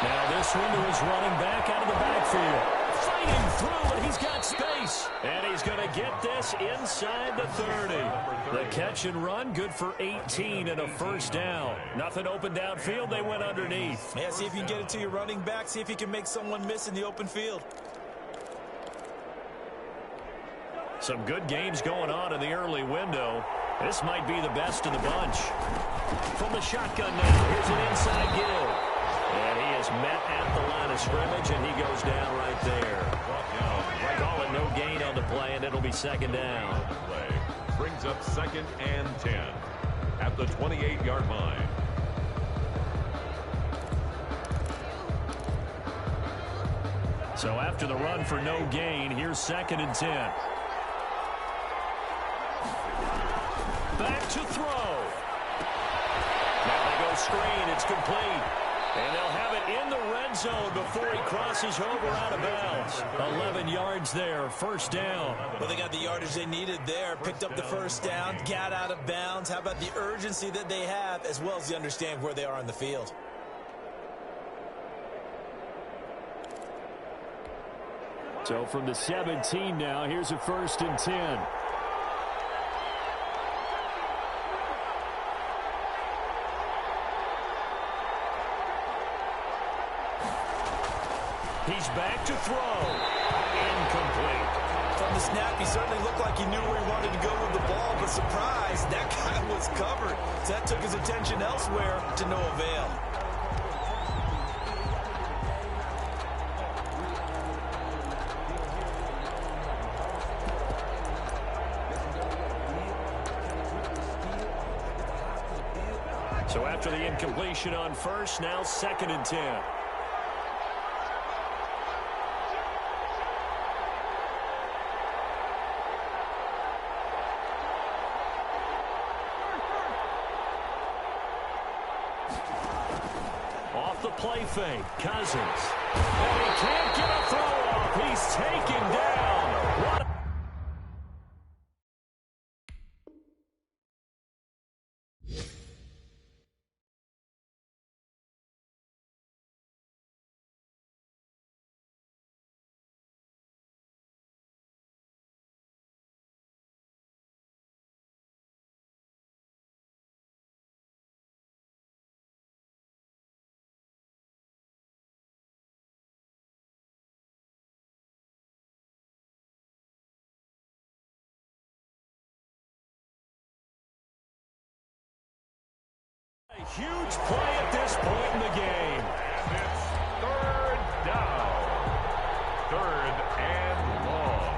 Now this one to his running back out of the backfield. Fighting through, and he's got space. And he's going to get this inside the 30. The catch and run, good for 18 and a 1st down. Nothing open downfield, they went underneath. Yeah, see if you can get it to your running back. See if you can make someone miss in the open field. Some good games going on in the early window. This might be the best of the bunch. From the shotgun now, here's an inside give. And he is met at the line of scrimmage, and he goes down right there. Call it no gain on the play, and it'll be 2nd down. Play brings up 2nd and 10 at the 28-yard line. So after the run for no gain, here's 2nd and 10. Back to throw. Now they go screen. It's complete. And they'll have it in the red zone before he crosses over out of bounds. 11 yards there, 1st down. Well, they got the yardage they needed there, picked up the 1st down, got out of bounds. How about the urgency that they have, as well as they understand where they are on the field? So from the 17 now, here's a 1st and 10. He's back to throw. Incomplete. From the snap, he certainly looked like he knew where he wanted to go with the ball, but surprise, that guy was covered. So that took his attention elsewhere to no avail. So after the incompletion on 1st, now 2nd and 10. Off the play fake, Cousins. And he can't get a throw off. He's taken down. What Huge play at this point in the game. And it's third down. Third and long.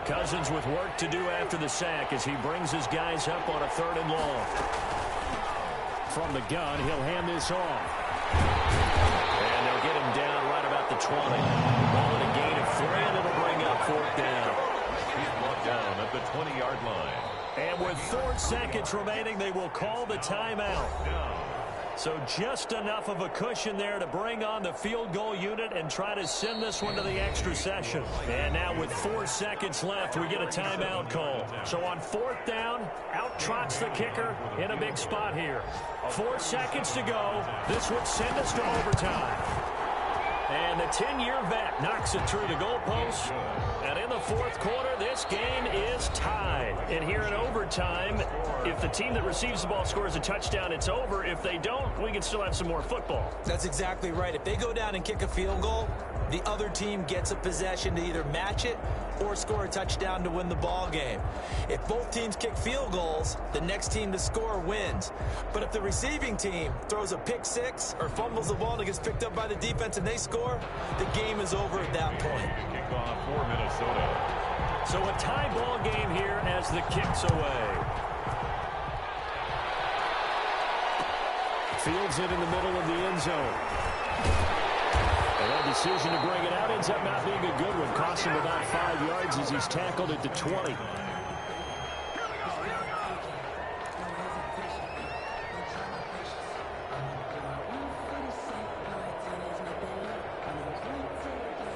Cousins with work to do after the sack as he brings his guys up on a 3rd and long. From the gun, he'll hand this off. And they'll get him down right about the 20. Ball at a gain of 3, and it'll bring up 4th down. He's brought down at the 20-yard line. And with 4 seconds remaining, they will call the timeout. So just enough of a cushion there to bring on the field goal unit and try to send this one to the extra session. And now with 4 seconds left, we get a timeout call. So on 4th down, out trots the kicker in a big spot here. 4 seconds to go. This would send us to overtime. And the 10-year vet knocks it through the goalpost. And in the 4th quarter, this game is tied. And here in overtime, if the team that receives the ball scores a touchdown, it's over. If they don't, we can still have some more football. That's exactly right. If they go down and kick a field goal, the other team gets a possession to either match it or score a touchdown to win the ball game. If both teams kick field goals, the next team to score wins. But if the receiving team throws a pick six or fumbles the ball and it gets picked up by the defense and they score, the game is over at that point. Kickoff for Minnesota. So a tie ball game here as the kick's away. Fields it in the middle of the end zone. And that decision to bring it out ends up not being a good one. Cost him about 5 yards as he's tackled at the 20.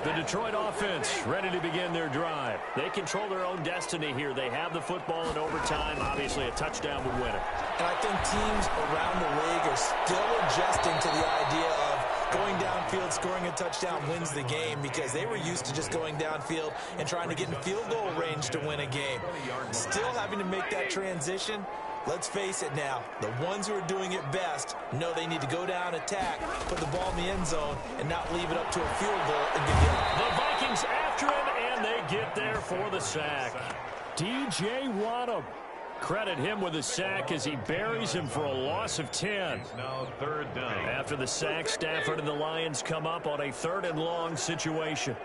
The Detroit offense ready to begin their drive. They control their own destiny here. They have the football in overtime. Obviously, a touchdown would win it. And I think teams around the league are still adjusting to the idea of going downfield, scoring a touchdown wins the game, because they were used to just going downfield and trying to get in field goal range to win a game. Still having to make that transition. Let's face it now, the ones who are doing it best know they need to go down, attack, put the ball in the end zone, and not leave it up to a field goal and get it. The Vikings after him, and they get there for the sack. DJ Wadham. Credit him with a sack as he buries him for a loss of 10. It's now 3rd down. After the sack, Stafford and the Lions come up on a 3rd and long situation.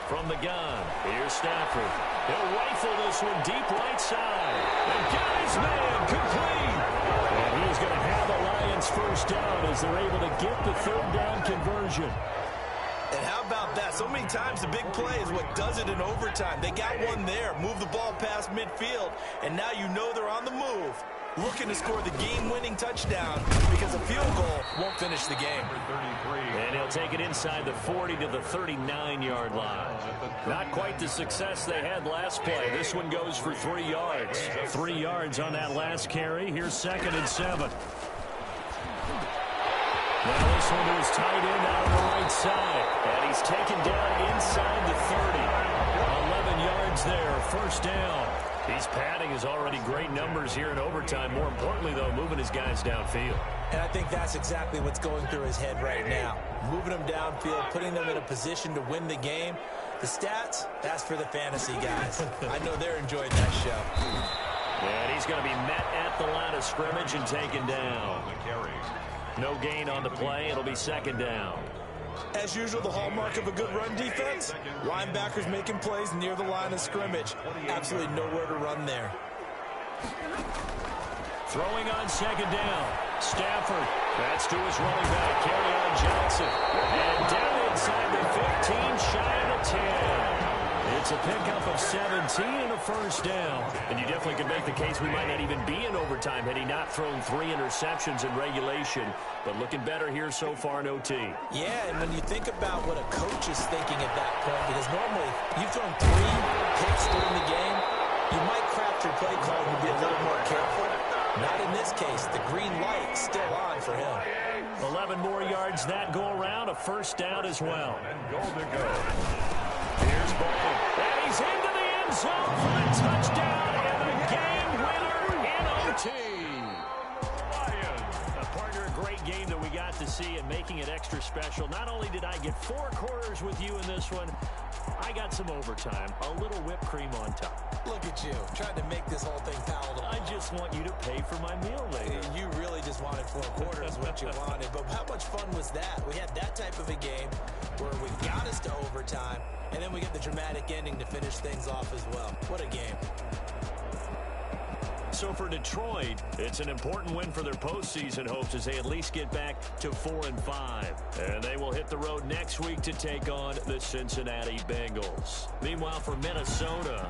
From the gun, here's Stafford. He'll rifle this one deep right side. And got his man complete. And he's going to have the Lions first down as they're able to get the 3rd down conversion. And how about that? So many times the big play is what does it in overtime. They got one there, move the ball past midfield, and now you know they're on the move, looking to score the game-winning touchdown, because a field goal won't finish the game. And he'll take it inside the 40 to the 39-yard line. Not quite the success they had last play. This one goes for 3 yards. 3 yards on that last carry. Here's 2nd and 7. Now this one is tight end out on the right side. And he's taken down inside the 30. 11 yards there, first down. He's padding his already great numbers here in overtime. More importantly, though, moving his guys downfield. And I think that's exactly what's going through his head right now. Moving them downfield, putting them in a position to win the game. The stats, that's for the fantasy guys. I know they're enjoying that show. And he's going to be met at the line of scrimmage and taken down. No gain on the play. It'll be 2nd down. As usual, the hallmark of a good run defense, linebackers making plays near the line of scrimmage. Absolutely nowhere to run there. Throwing on 2nd down. Stafford. That's to his running back, Kerryon Johnson. And down inside the 15, shy of the 10. It's a pickup of 17 and a first down. And you definitely could make the case we might not even be in overtime had he not thrown 3 interceptions in regulation. But looking better here so far in OT. Yeah, and when you think about what a coach is thinking at that point, because normally you've thrown 3 picks during the game, you might craft your play call and be a little more careful. Not in this case. The green light still on for him. 11 more yards that go around. A first down as well. And goal to go. Here's Ball. And he's into the end zone for the touchdown and the game winner in OT. A partner, a great game that we got to see, and making it extra special. special. Not only did I get 4 quarters with you in this one, I got some overtime, a little whipped cream on top. Look at you, trying to make this whole thing palatable. I just want you to pay for my meal later. You really just wanted 4 quarters, what you wanted. But how much fun was that? We had that type of a game where we got us to overtime, and then we get the dramatic ending to finish things off as well. What a game. So for Detroit, it's an important win for their postseason hopes as they at least get back to 4-5. And they will hit the road next week to take on the Cincinnati Bengals. Meanwhile, for Minnesota,